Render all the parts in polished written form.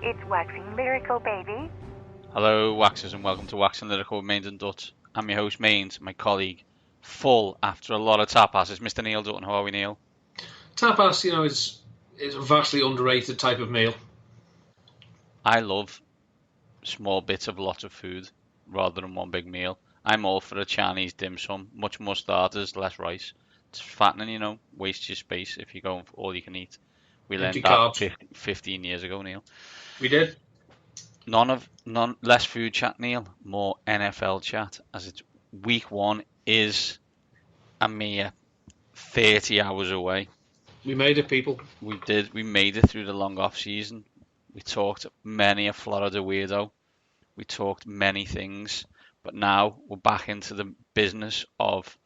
It's Waxing Lyrical, baby. Hello, Waxers, and welcome to Waxing Lyrical with Mainz and Dutch. I'm your host, Mainz, my colleague, full after a lot of tapas, is Mr. Neil Dutton. How are we, Neil? Tapas, is a vastly underrated type of meal. I love small bits of lots of food rather than one big meal. I'm all for a Chinese dim sum, much more starters, less rice. It's fattening, waste your space if you're going for all you can eat. We Empty learned carbs. that 15 years ago, Neil. We did. Less food chat, Neil, more NFL chat, as it's week one is a mere 30 hours away. We made it, people. We did. We made it through the long off season. We talked many a Florida weirdo. We talked many things, but now we're back into the business of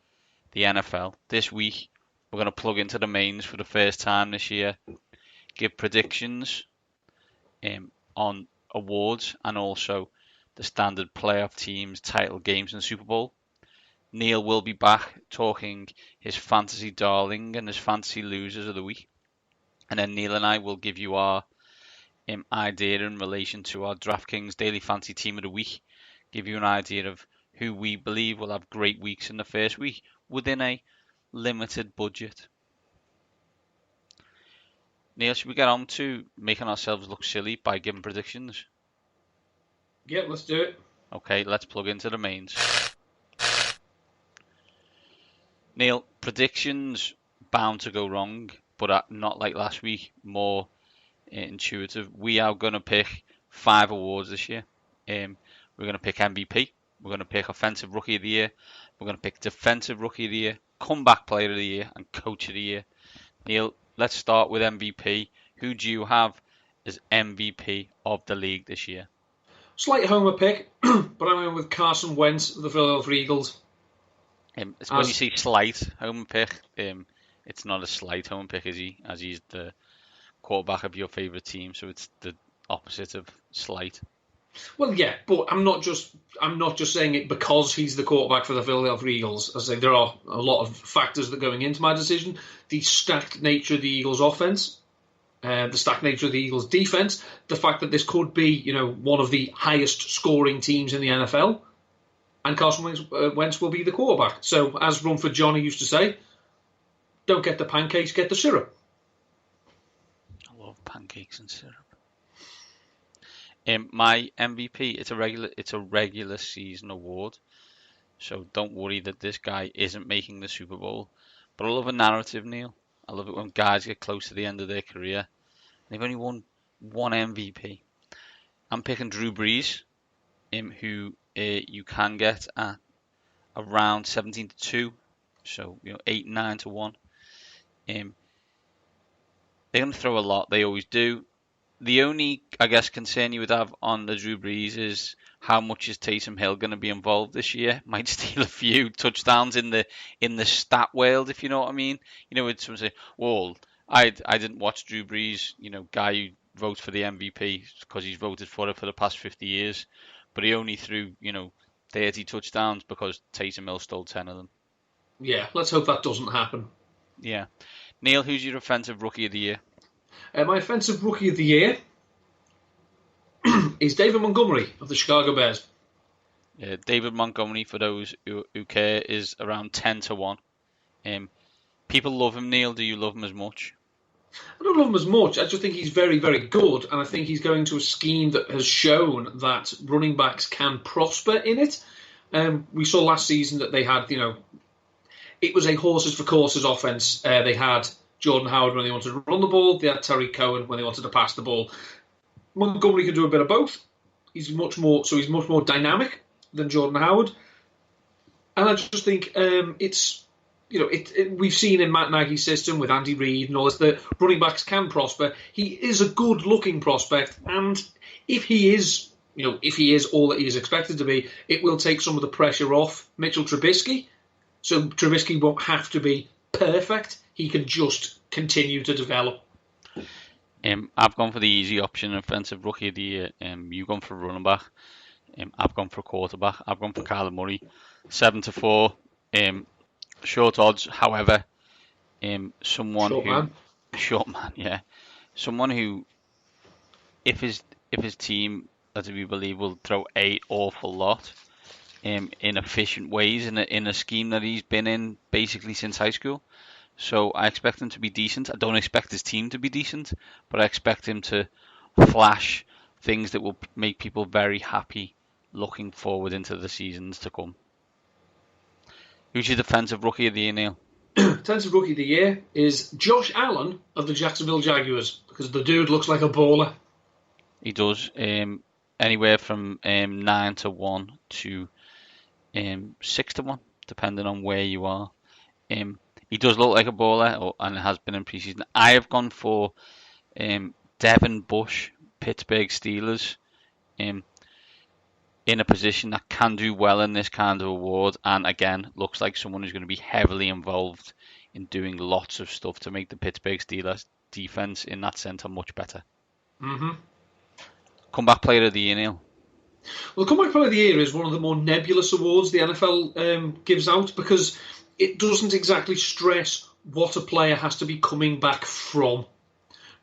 the NFL. This week, we're going to plug into the Mainz for the first time this year, give predictions on awards and also the standard playoff teams, title games, and Super Bowl. Neil will be back talking his fantasy darling and his fantasy losers of the week. And then Neil and I will give you our idea in relation to our DraftKings Daily Fantasy Team of the Week. Give you an idea of who we believe will have great weeks in the first week within a limited budget. Neil, should we get on to making ourselves look silly by giving predictions? Yeah, let's do it. Okay, let's plug into the Mainz. Neil, predictions bound to go wrong, but not like last week, more intuitive. We are going to pick 5 awards this year. We're going to pick MVP. We're going to pick Offensive Rookie of the Year. We're going to pick Defensive Rookie of the Year, Comeback Player of the Year, and Coach of the Year. Neil, let's start with MVP. Who do you have as MVP of the league this year? Slight homer pick, but I'm going with Carson Wentz of the Philadelphia Eagles. When you say slight home pick, it's not a slight home pick, is he? As he's the quarterback of your favourite team, so it's the opposite of slight. Well, yeah, but I'm not just saying it because he's the quarterback for the Philadelphia Eagles. As I say, there are a lot of factors that are going into my decision. The stacked nature of the Eagles' offense, the stacked nature of the Eagles' defense, the fact that this could be, one of the highest scoring teams in the NFL, and Carson Wentz will be the quarterback. So, as Rumford Johnny used to say, don't get the pancakes, get the syrup. I love pancakes and syrup. My MVP, it's a regular season award, so don't worry that this guy isn't making the Super Bowl. But I love a narrative, Neil. I love it when guys get close to the end of their career and they've only won one MVP. I'm picking Drew Brees, who you can get at around 17-2, so 8-9-1. They're going to throw a lot. They always do. The only, I guess, concern you would have on the Drew Brees is how much is Taysom Hill going to be involved this year? Might steal a few touchdowns in the stat world, if you know what I mean. It's someone say, "Well, I didn't watch Drew Brees, guy who votes for the MVP because he's voted for it for the past 50 years, but he only threw 30 touchdowns because Taysom Hill stole 10 of them." Yeah, let's hope that doesn't happen. Yeah, Neil, who's your Offensive Rookie of the Year? My Offensive Rookie of the Year is David Montgomery of the Chicago Bears. David Montgomery, for those who care, is around 10-1. People love him, Neil. Do you love him as much? I don't love him as much. I just think he's very, very good, and I think he's going to a scheme that has shown that running backs can prosper in it. We saw last season that they had, it was a horses for courses offense. They had Jordan Howard when they wanted to run the ball. They had Terry Cohen when they wanted to pass the ball. Montgomery can do a bit of both. He's much more dynamic than Jordan Howard. And I just think it's, we've seen in Matt Nagy's system with Andy Reid and all this that running backs can prosper. He is a good-looking prospect, and if he is all that he is expected to be, it will take some of the pressure off Mitchell Trubisky. So Trubisky won't have to be perfect. He can just continue to develop. I've gone for the easy option, Offensive Rookie of the Year. You've gone for running back. I've gone for quarterback. I've gone for Kyler Murray. 7-4. Short odds, however. Someone Short man, yeah. Someone who, if his if his team, as we believe, will throw an awful lot in efficient ways in a scheme that he's been in basically since high school. So I expect him to be decent. I don't expect his team to be decent, but I expect him to flash things that will make people very happy looking forward into the seasons to come. Who's your defensive rookie of the year, Neil? Defensive rookie of the year is Josh Allen of the Jacksonville Jaguars, because the dude looks like a baller. He does. Anywhere from 9-1 to 6-1, depending on where you are. He does look like a baller, and has been in preseason. I have gone for Devin Bush, Pittsburgh Steelers, in a position that can do well in this kind of award, and again, looks like someone who's going to be heavily involved in doing lots of stuff to make the Pittsburgh Steelers defense in that centre much better. Mm-hmm. Comeback player of the year, Neil. Well, the Comeback Player of the Year is one of the more nebulous awards the NFL gives out, because it doesn't exactly stress what a player has to be coming back from.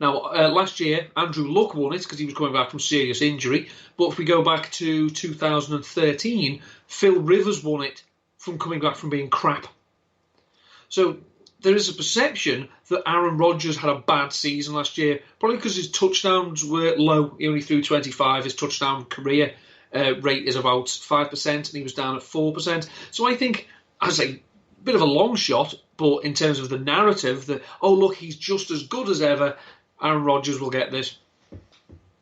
Now, last year, Andrew Luck won it because he was coming back from serious injury. But if we go back to 2013, Phil Rivers won it from coming back from being crap. So there is a perception that Aaron Rodgers had a bad season last year, probably because his touchdowns were low. He only threw 25. His touchdown career rate is about 5%, and he was down at 4%. So I think, I'd say, a bit of a long shot, but in terms of the narrative, that, oh, look, he's just as good as ever, Aaron Rodgers will get this.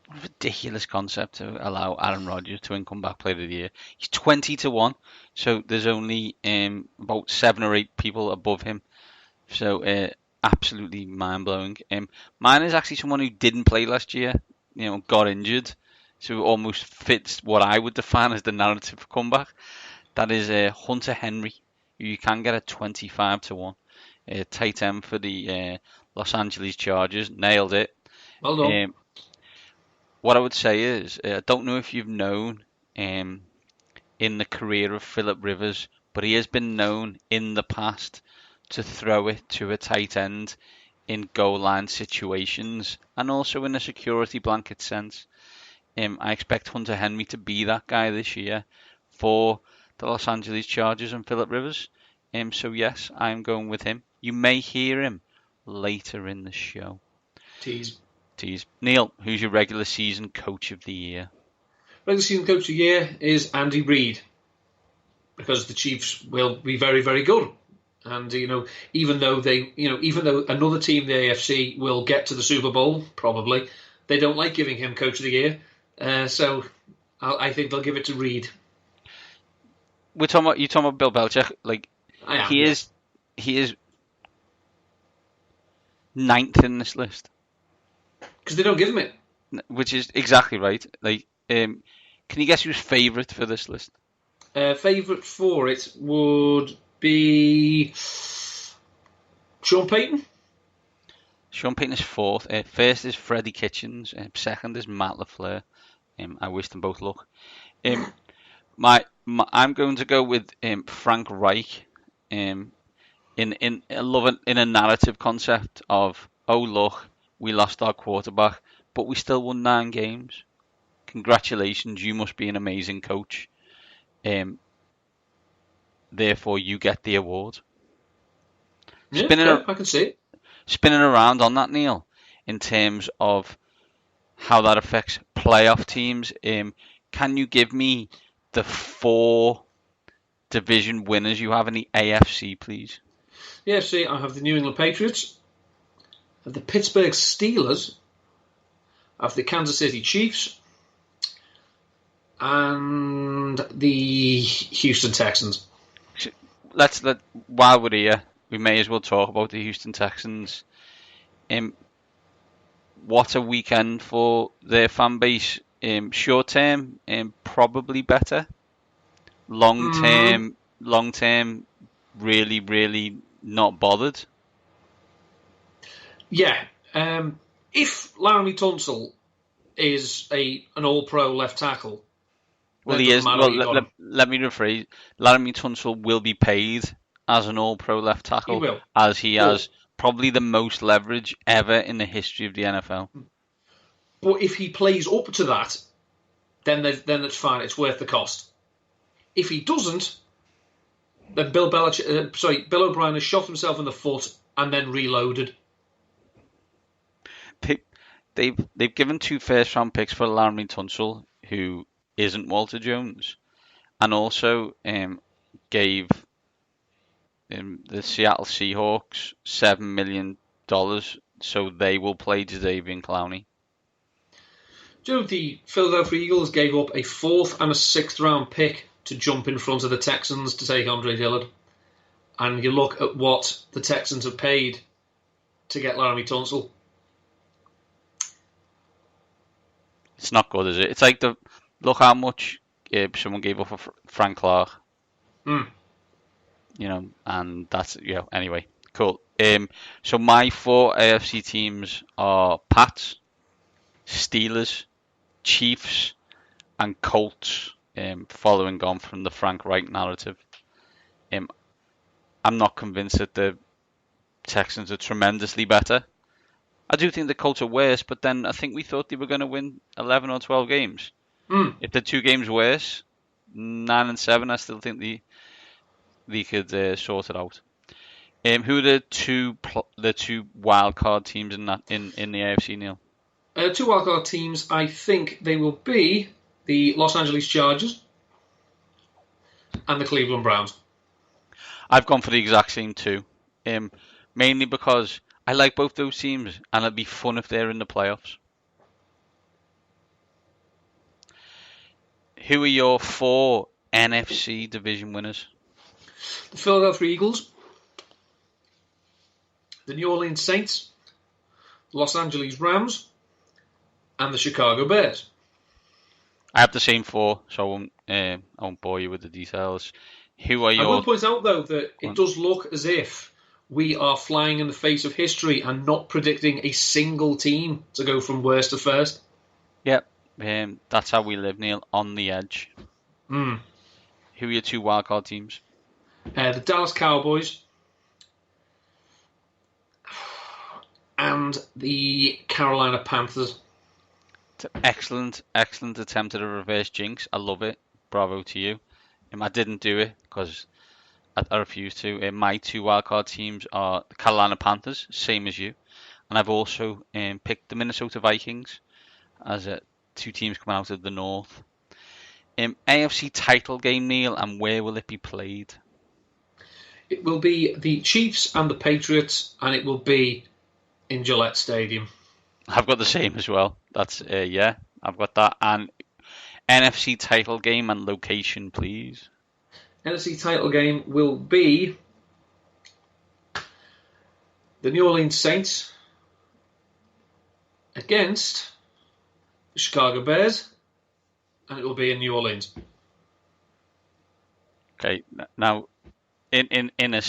What a ridiculous concept to allow Aaron Rodgers to win Comeback Player of the Year. He's 20-1, so there's only about 7 or 8 people above him. So absolutely mind-blowing. Mine is actually someone who didn't play last year, got injured, so almost fits what I would define as the narrative for comeback. That is Hunter Henry, who you can get at 25-1. Tight end for the Los Angeles Chargers. Nailed it. Well done. What I would say is, I don't know if you've known in the career of Philip Rivers, but he has been known in the past to throw it to a tight end in goal line situations, and also in a security blanket sense. I expect Hunter Henry to be that guy this year for the Los Angeles Chargers and Philip Rivers. So yes, I'm going with him. You may hear him later in the show. Tease. Neil, who's your regular season coach of the year? Regular season coach of the year is Andy Reid, because the Chiefs will be very, very good. And even though another team in the AFC will get to the Super Bowl, probably, they don't like giving him coach of the year. So I think they'll give it to Reid. You're talking about Bill Belichick. He is 9th in this list. Because they don't give him it. Which is exactly right. Can you guess who's favourite for this list? Favourite for it would be Sean Payton. Sean Payton is 4th. First is Freddie Kitchens. Second is Matt LaFleur. I wish them both luck. I'm going to go with Frank Reich. In a narrative concept of, oh look, we lost our quarterback, but we still won 9 games. Congratulations, you must be an amazing coach. Therefore, you get the award. Yeah, I can see it. Spinning around on that, Neil, in terms of how that affects playoff teams. Can you give me the 4 division winners you have in the AFC, please? Yeah, see, I have the New England Patriots, I have the Pittsburgh Steelers, I have the Kansas City Chiefs, and the Houston Texans. While we're here, we may as well talk about the Houston Texans. What a weekend for their fan base. Short term, probably better. Long term, really, really not bothered. Yeah. If Laramie Tunsil is an all-pro left tackle, well, he is. Well, let me rephrase. Laramie Tunsil will be paid as an all-pro left tackle, he will. As he has probably the most leverage ever in the history of the NFL. But if he plays up to that, then that's fine. It's worth the cost. If he doesn't, then Bill O'Brien has shot himself in the foot and then reloaded. They've given 2 first-round picks for Laremy Tunsil, who isn't Walter Jones, and also gave the Seattle Seahawks $7 million so they will play Jadeveon Clowney. Do you know the Philadelphia Eagles gave up a 4th and a 6th round pick to jump in front of the Texans to take Andre Dillard? And you look at what the Texans have paid to get Laremy Tunsil. It's not good, is it? It's like look how much someone gave up for Frank Clark. You know, and that's anyway, cool. So my 4 AFC teams are Pats, Steelers, Chiefs, and Colts. Following on from the Frank Reich narrative, I'm not convinced that the Texans are tremendously better. I do think the Colts are worse, but then I think we thought they were going to win 11 or 12 games. If they're 2 games worse, 9 and 7, I still think they could sort it out. Who are the two wild card teams in the AFC, Neil? 2 wild card teams. I think they will be the Los Angeles Chargers and the Cleveland Browns. I've gone for the exact same 2, mainly because I like both those teams, and it'd be fun if they're in the playoffs. Who are your 4 NFC division winners? The Philadelphia Eagles, the New Orleans Saints, the Los Angeles Rams, and the Chicago Bears. I have the same 4, so I won't bore you with the details. Who are your... I will point out, though, that it does look as if we are flying in the face of history and not predicting a single team to go from worst to first. Yep, that's how we live, Neil, on the edge. Who are your 2 wildcard teams? The Dallas Cowboys and the Carolina Panthers. Excellent attempt at a reverse jinx. I love it. Bravo to you. I didn't do it because I refused to. My 2 wildcard teams are the Carolina Panthers, same as you. And I've also picked the Minnesota Vikings as 2 teams coming out of the North. AFC title game, Neil, and where will it be played? It will be the Chiefs and the Patriots, and it will be in Gillette Stadium. I've got the same as well. That's, I've got that. And NFC title game and location, please. NFC title game will be the New Orleans Saints against the Chicago Bears, and it will be in New Orleans. Okay, now, in a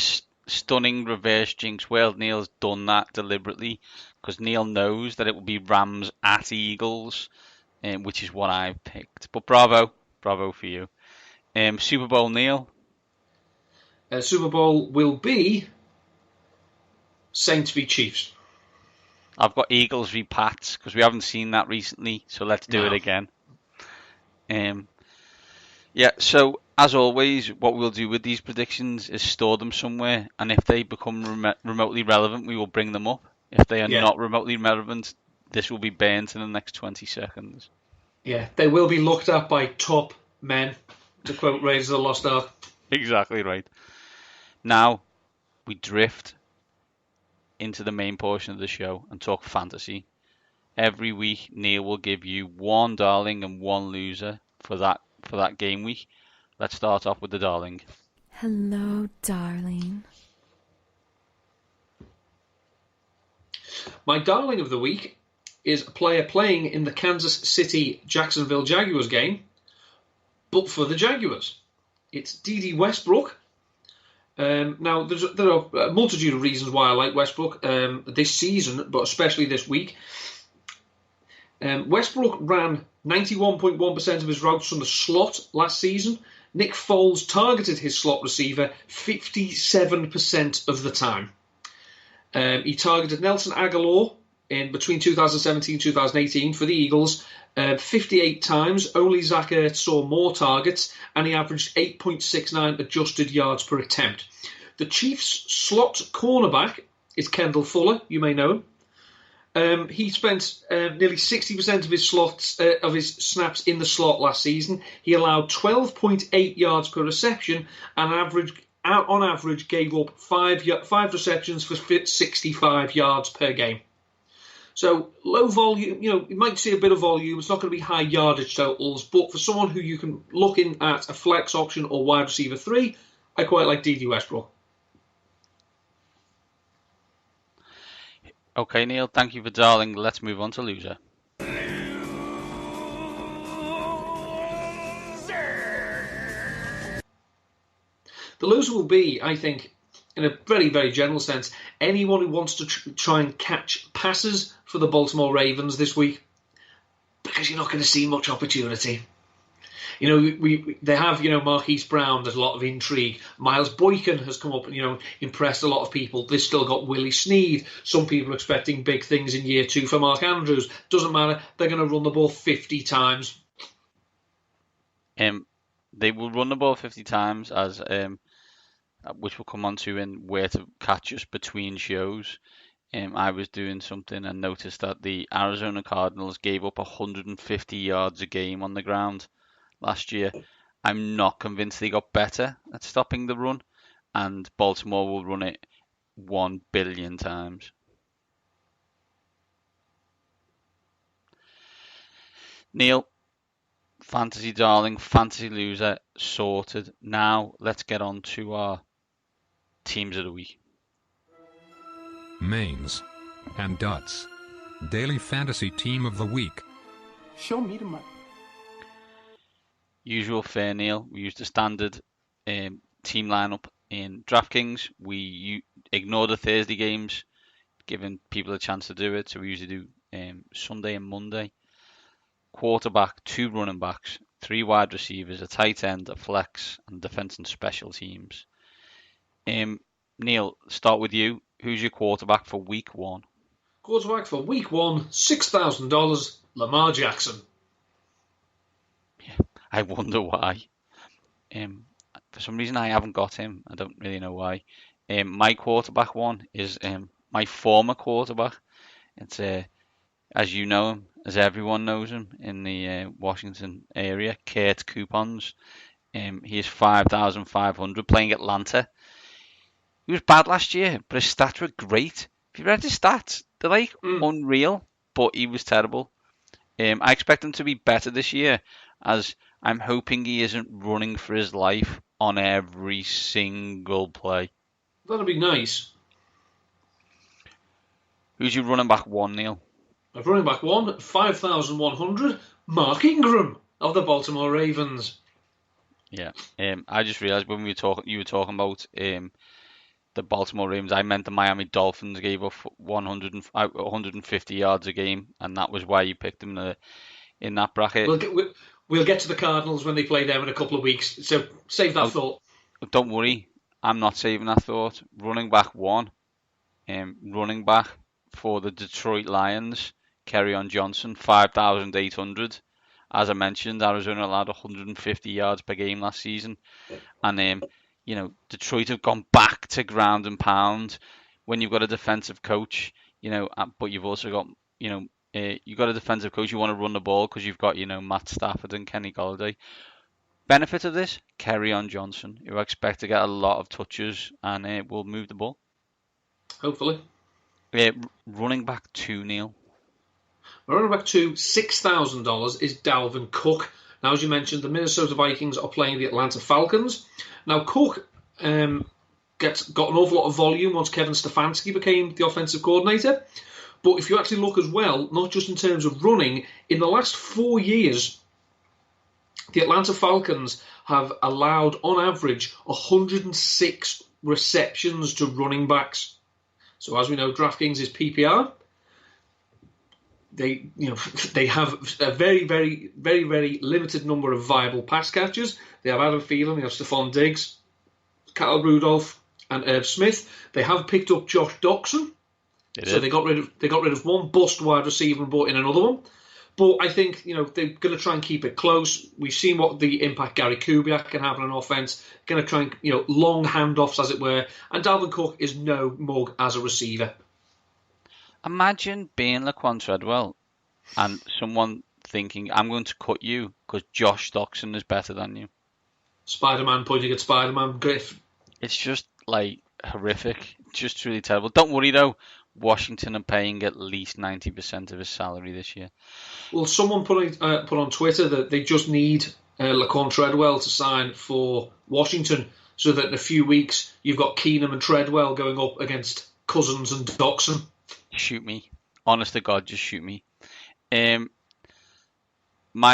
stunning reverse jinx world, Neil's done that deliberately because Neil knows that it will be Rams at Eagles, which is what I've picked. But bravo for you. Super Bowl, Neil. Super Bowl will be Saints v Chiefs. I've got Eagles v Pats because we haven't seen that recently, so let's do it again. So as always, what we'll do with these predictions is store them somewhere, and if they become remotely relevant, we will bring them up. If they are not remotely relevant, this will be burnt in the next 20 seconds. Yeah, they will be looked at by top men, to quote Raiders of the Lost Ark. Exactly right. Now, we drift into the main portion of the show and talk fantasy. Every week, Neil will give you 1 darling and 1 loser for that game week. Let's start off with the darling. Hello, darling. My darling of the week is a player playing in the Kansas City-Jacksonville Jaguars game, but for the Jaguars. It's Dede Westbrook. Now, there are a multitude of reasons why I like Westbrook this season, but especially this week. Westbrook ran 91.1% of his routes from the slot last season. Nick Foles targeted his slot receiver 57% of the time. He targeted Nelson Aguilar in between 2017 and 2018 for the Eagles. 58 times. Only Zach Ertz saw more targets, and he averaged 8.69 adjusted yards per attempt. The Chiefs' slot cornerback is Kendall Fuller. You may know him. He spent nearly 60% of his of his snaps in the slot last season. He allowed 12.8 yards per reception, and on average gave up five receptions for 65 yards per game. So low volume, you might see a bit of volume. It's not going to be high yardage totals, but for someone who you can look in at a flex option or wide receiver 3, I quite like D.D. Westbrook. Okay, Neil, thank you for darling. Let's move on to loser. The loser will be, I think, in a very, very general sense, anyone who wants to try and catch passes for the Baltimore Ravens this week, because you're not going to see much opportunity. They have, Marquise Brown. There's a lot of intrigue. Miles Boykin has come up and, impressed a lot of people. They've still got Willie Snead. Some people are expecting big things in year 2 for Mark Andrews. Doesn't matter. They're going to run the ball 50 times. They will run the ball 50 times, as which we'll come on to in where to catch us between shows. I was doing something and noticed that the Arizona Cardinals gave up 150 yards a game on the ground last year. I'm not convinced they got better at stopping the run, and Baltimore will run it 1 billion times. Neil, fantasy darling, fantasy loser, sorted. Now let's get on to our teams of the week. Mainz and Dutz, daily fantasy team of the week. Show me the money. Usual fare, Neil. We use the standard team lineup in DraftKings. We ignore the Thursday games, giving people a chance to do it. So we usually do Sunday and Monday. Quarterback, 2 running backs, 3 wide receivers, a tight end, a flex, and defense and special teams. Neil, start with you. Who's your quarterback for week 1? Quarterback for week 1, $6,000, Lamar Jackson. Yeah, I wonder why. For some reason, I haven't got him. I don't really know why. My quarterback one is my former quarterback. It's as you know him, as everyone knows him in the Washington area, Kurt Coupons. He is 5,500 playing Atlanta. He was bad last year, but his stats were great. If you read his stats, they're like unreal, but he was terrible. I expect him to be better this year, as I'm hoping he isn't running for his life on every single play. That'd be nice. Who's your running back 1, Neil? My running back 1, 5,100, Mark Ingram of the Baltimore Ravens. Yeah. I just realised when you were talking about the Baltimore Ravens, I meant the Miami Dolphins gave up 150 yards a game, and that was why you picked them in that bracket. We'll get to the Cardinals when they play them in a couple of weeks, so save that thought. Don't worry, I'm not saving that thought. Running back 1, running back for the Detroit Lions, Kerryon Johnson, 5,800. As I mentioned, Arizona allowed 150 yards per game last season, and Detroit have gone back to ground and pound. When you've got a defensive coach, but you've also got, you've got a defensive coach, you want to run the ball because you've got, Matt Stafford and Kenny Golladay. Benefit of this, Kerryon Johnson, who I expect to get a lot of touches and will move the ball. Hopefully. Running back 2, Neil. Running back 2, $6,000 is Dalvin Cook. Now, as you mentioned, the Minnesota Vikings are playing the Atlanta Falcons. Now, Cook got an awful lot of volume once Kevin Stefanski became the offensive coordinator. But if you actually look as well, not just in terms of running, in the last 4 years, the Atlanta Falcons have allowed, on average, 106 receptions to running backs. So, as we know, DraftKings is PPR. They have a very, very, very, very limited number of viable pass catchers. They have Adam Thielen, they have Stephon Diggs, Kyle Rudolph, and Irv Smith. They have picked up Josh Doxson. They got rid of one bust wide receiver and brought in another one. But I think they're going to try and keep it close. We've seen what the impact Gary Kubiak can have on an offense. Going to try and long handoffs, as it were. And Dalvin Cook is no mug as a receiver. Imagine being Laquan Treadwell and someone thinking, "I'm going to cut you because Josh Doxson is better than you." Spider-Man pointing at Spider-Man. Griff. It's just like horrific. Just really terrible. Don't worry though. Washington are paying at least 90% of his salary this year. Well, someone put on Twitter that they just need Laquan Treadwell to sign for Washington, so that in a few weeks you've got Keenum and Treadwell going up against Cousins and Doxson. Shoot me. Honest to God, just shoot me. My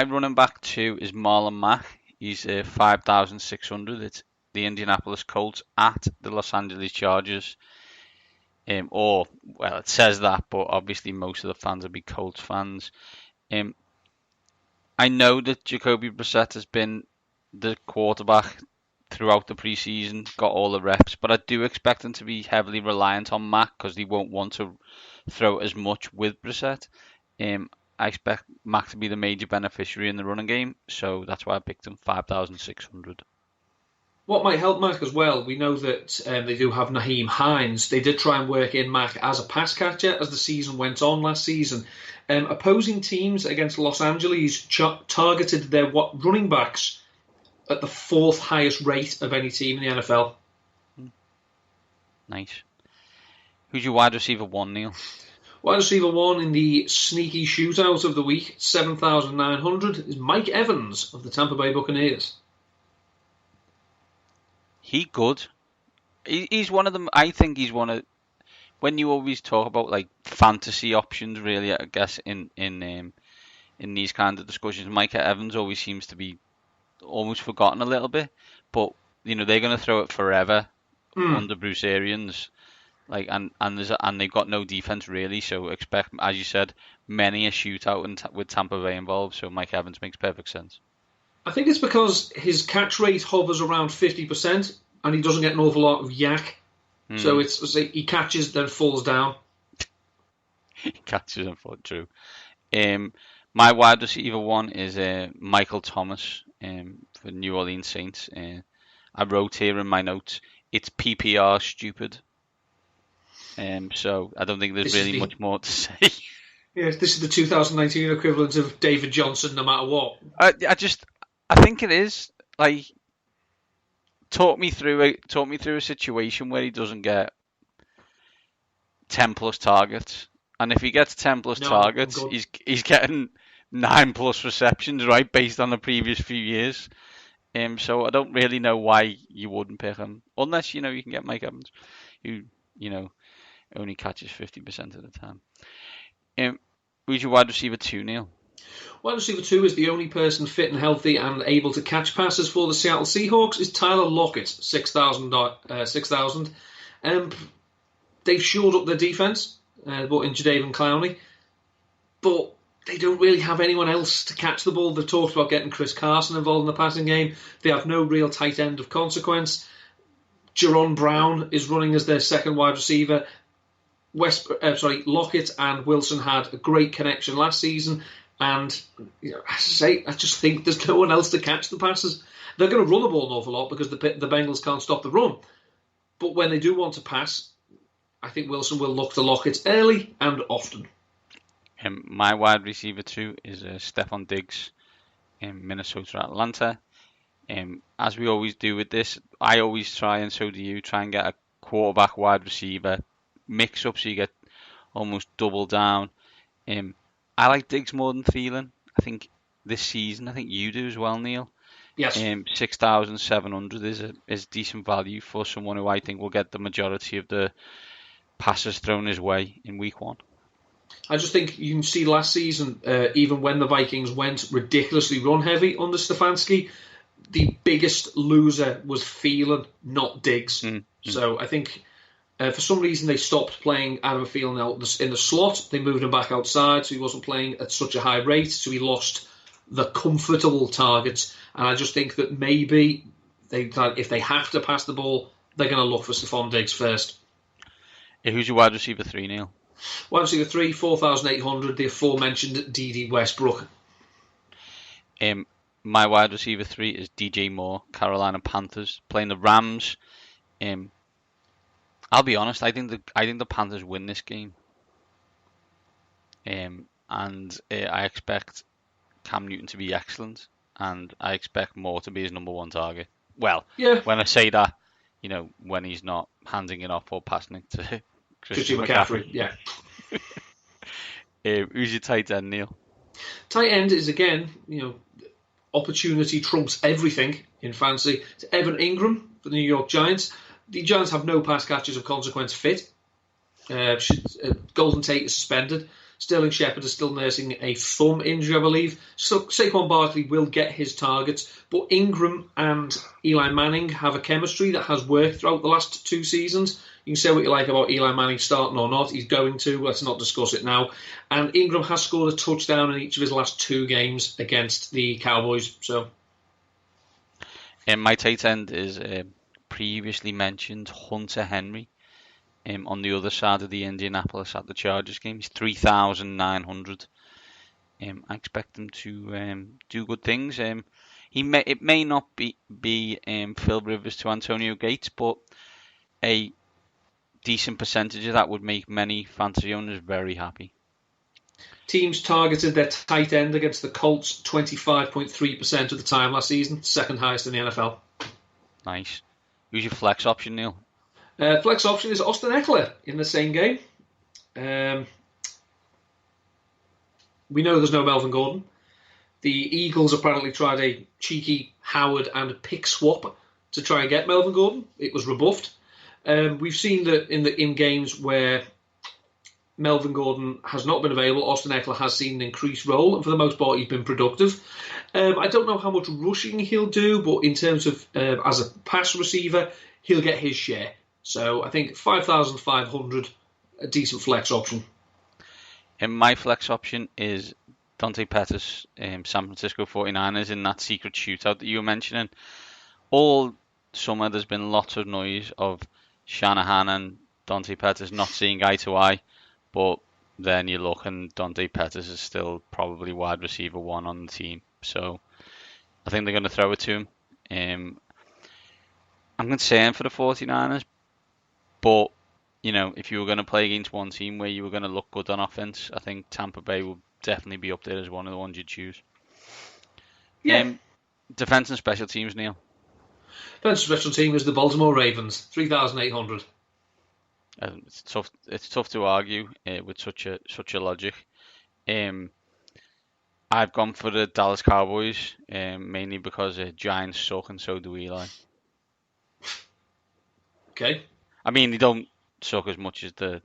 running back 2 is Marlon Mack. He's 5,600. It's the Indianapolis Colts at the Los Angeles Chargers. It says that, but obviously most of the fans will be Colts fans. I know that Jacoby Brissett has been the quarterback throughout the preseason, got all the reps, but I do expect him to be heavily reliant on Mack because he won't want to throw as much with Brissett. I expect Mack to be the major beneficiary in the running game, so that's why I picked him 5,600. What might help Mack as well, we know that they do have Naheem Hines. They did try and work in Mack as a pass catcher as the season went on last season. Opposing teams against Los Angeles targeted their running backs at the 4th highest rate of any team in the NFL. Nice. Who's your wide receiver 1, Neil? Wide receiver 1 in the sneaky shootout of the week, 7,900, is Mike Evans of the Tampa Bay Buccaneers. He good. He's one of them. I think he's one of, when you always talk about like fantasy options, really, I guess in these kind of discussions, Micah Evans always seems to be almost forgotten a little bit. But they're going to throw it forever under Bruce Arians, and they've got no defense really. So expect, as you said, many a shootout with Tampa Bay involved. So Mike Evans makes perfect sense. I think it's because his catch rate hovers around 50% and he doesn't get an awful lot of yak. So it's like he catches, then falls down. He catches and falls, true. My wide receiver 1 is Michael Thomas for New Orleans Saints. I wrote here in my notes, it's PPR stupid. So I don't think there's really much more to say. Yeah, this is the 2019 equivalent of David Johnson, no matter what. I think it is. Like, talk me through a situation where he doesn't get 10 plus targets, and if he gets 10 plus targets, he's getting 9 plus receptions, right, based on the previous few years. So I don't really know why you wouldn't pick him, unless you can get Mike Evans, who only catches 50% of the time. Who's your wide receiver 2, Neil? Wide receiver 2 is the only person fit and healthy and able to catch passes for the Seattle Seahawks is Tyler Lockett, 6,000. They've shored up their defense, brought in Jadeveon Clowney, but they don't really have anyone else to catch the ball. They've talked about getting Chris Carson involved in the passing game. They have no real tight end of consequence. Jerron Brown is running as their second wide receiver. Lockett and Wilson had a great connection last season. And as I say, I just think there's no one else to catch the passes. They're going to run the ball an awful lot because the Bengals can't stop the run. But when they do want to pass, I think Wilson will look to Lockett early and often. My wide receiver 2 is Stephon Diggs in Minnesota, Atlanta. As we always do with this, I always try, and so do you, try and get a quarterback wide receiver mix up so you get almost double down. I like Diggs more than Thielen. I think this season, I think you do as well, Neil. Yes. 6,700 is decent value for someone who I think will get the majority of the passes thrown his way in week 1. I just think you can see last season, even when the Vikings went ridiculously run heavy under Stefanski, the biggest loser was Thielen, not Diggs. So I think for some reason they stopped playing Adam Thielen out in the slot. They moved him back outside, so he wasn't playing at such a high rate, so he lost the comfortable targets. And I just think that maybe if they have to pass the ball, they're going to look for Stephon Diggs first. Who's your wide receiver 3, Neil? Wide receiver 3, 4,800, the aforementioned D.D. Westbrook. My wide receiver 3 is DJ Moore, Carolina Panthers, playing the Rams. I'll be honest, I think the Panthers win this game. And I expect Cam Newton to be excellent, and I expect Moore to be his number one target. Well, Yeah. when I say that, when he's not handing it off or passing it to Christian McCaffrey. Yeah. Who's your tight end, Neil? Tight end is, again, opportunity trumps everything in fantasy. It's Evan Ingram for the New York Giants. The Giants have no pass catchers of consequence fit. Golden Tate is suspended. Sterling Shepard is still nursing a thumb injury, I believe. So Saquon Barkley will get his targets, but Ingram and Eli Manning have a chemistry that has worked throughout the last 2 seasons. You can say what you like about Eli Manning starting or not. He's going to. Let's not discuss it now. And Ingram has scored a touchdown in each of his last 2 games against the Cowboys. So, my tight end is previously mentioned Hunter Henry. On the other side of the Indianapolis at the Chargers game, he's 3,900. I expect him to do good things. It may not be Phil Rivers to Antonio Gates, but a decent percentage of that would make many fantasy owners very happy. Teams targeted their tight end against the Colts 25.3% of the time last season, second highest in the NFL. Nice. Who's your flex option, Neil? Flex option is Austin Eckler in the same game. We know there's no Melvin Gordon. The Eagles apparently tried a cheeky Howard and pick swap to try and get Melvin Gordon. It was rebuffed. We've seen that in games where Melvin Gordon has not been available, Austin Eckler has seen an increased role, and for the most part he's been productive. I don't know how much rushing he'll do, but in terms of as a pass receiver, he'll get his share. So I think 5,500, a decent flex option. And my flex option is Dante Pettis, San Francisco 49ers, in that secret shootout that you were mentioning. All summer there's been lots of noise of Shanahan and Dante Pettis not seeing eye to eye, but then you look and Dante Pettis is still probably wide receiver 1 on the team. So I think they're going to throw it to him. I'm concerned for the 49ers. But, if you were going to play against one team where you were going to look good on offense, I think Tampa Bay will definitely be up there as one of the ones you'd choose. Yeah. Defense and special teams, Neil. Defense and special team is the Baltimore Ravens, 3,800. It's tough to argue with such a logic. I've gone for the Dallas Cowboys, mainly because Giants suck and so do Eli. Okay. I mean, they don't suck as much as the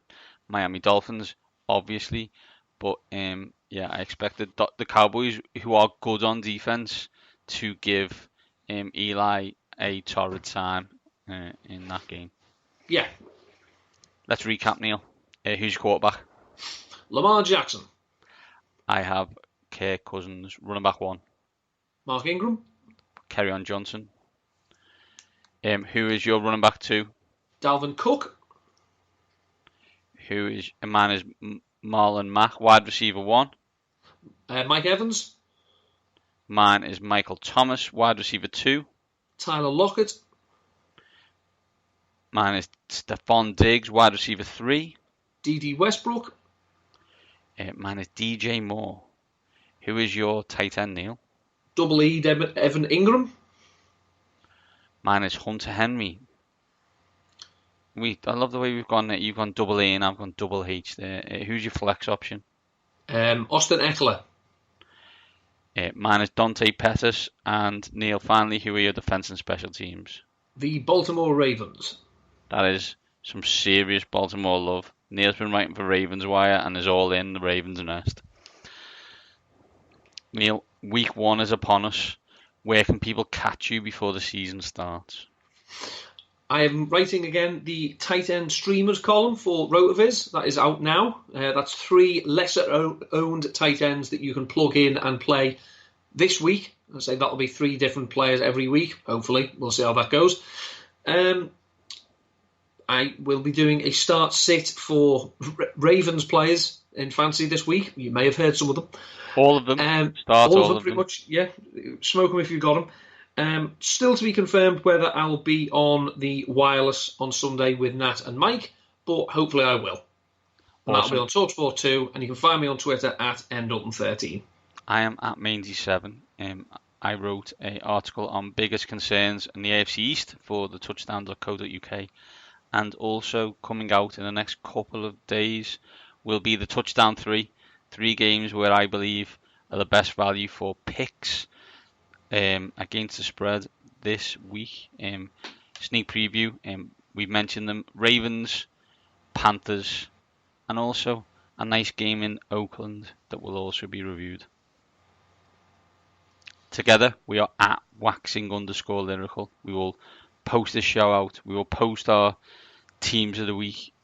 Miami Dolphins, obviously, but I expect the Cowboys, who are good on defense, to give Eli a torrid time in that game. Yeah. Let's recap, Neil. Who's your quarterback? Lamar Jackson. I have Kirk Cousins, running back 1. Mark Ingram. Kerryon Johnson. Who is your running back 2? Dalvin Cook. Mine is Marlon Mack, wide receiver 1. Mike Evans. Mine is Michael Thomas, wide receiver 2. Tyler Lockett. Mine is Stephon Diggs, wide receiver 3. D.D. Westbrook. Mine is DJ Moore. Who is your tight end, Neil? Double E, Evan Ingram. Mine is Hunter Henry. I love the way we've gone. You've gone double E and I've gone double H there. Who's your flex option? Austin Eckler. Mine is Dante Pettis. And Neil, finally, who are your defense and special teams? The Baltimore Ravens. That is some serious Baltimore love. Neil's been writing for Ravens Wire and is all in the Ravens nest. Neil, week 1 is upon us. Where can people catch you before the season starts? I am writing again the tight end streamers column for RotoViz. That is out now. That's 3 lesser owned tight ends that you can plug in and play this week. I say that'll be 3 different players every week. Hopefully, we'll see how that goes. I will be doing a start sit for Ravens players in fantasy this week. You may have heard some of them. All of them. Start all of them, pretty much. Yeah, smoke them if you've got them. Still to be confirmed whether I'll be on the wireless on Sunday with Nat and Mike, but hopefully I will. And that'll be on TalkSport 2, and you can find me on Twitter at ndalton13. I am at Mainz7. I wrote an article on biggest concerns in the AFC East for the touchdown.co.uk, and also coming out in the next couple of days will be the Touchdown 3. 3 games where I believe are the best value for picks against the spread this week. Sneak preview, we've mentioned them, Ravens, Panthers, and also a nice game in Oakland that will also be reviewed. Together, we are at waxing_lyrical. We will post this show out. We will post our teams of the week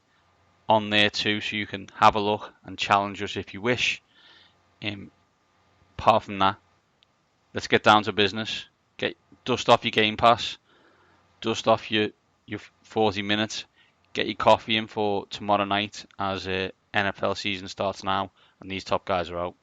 on there too, so you can have a look and challenge us if you wish. Apart from that, let's get down to business. Dust off your Game Pass. Dust off your 40 minutes. Get your coffee in for tomorrow night as NFL season starts now, and these top guys are out.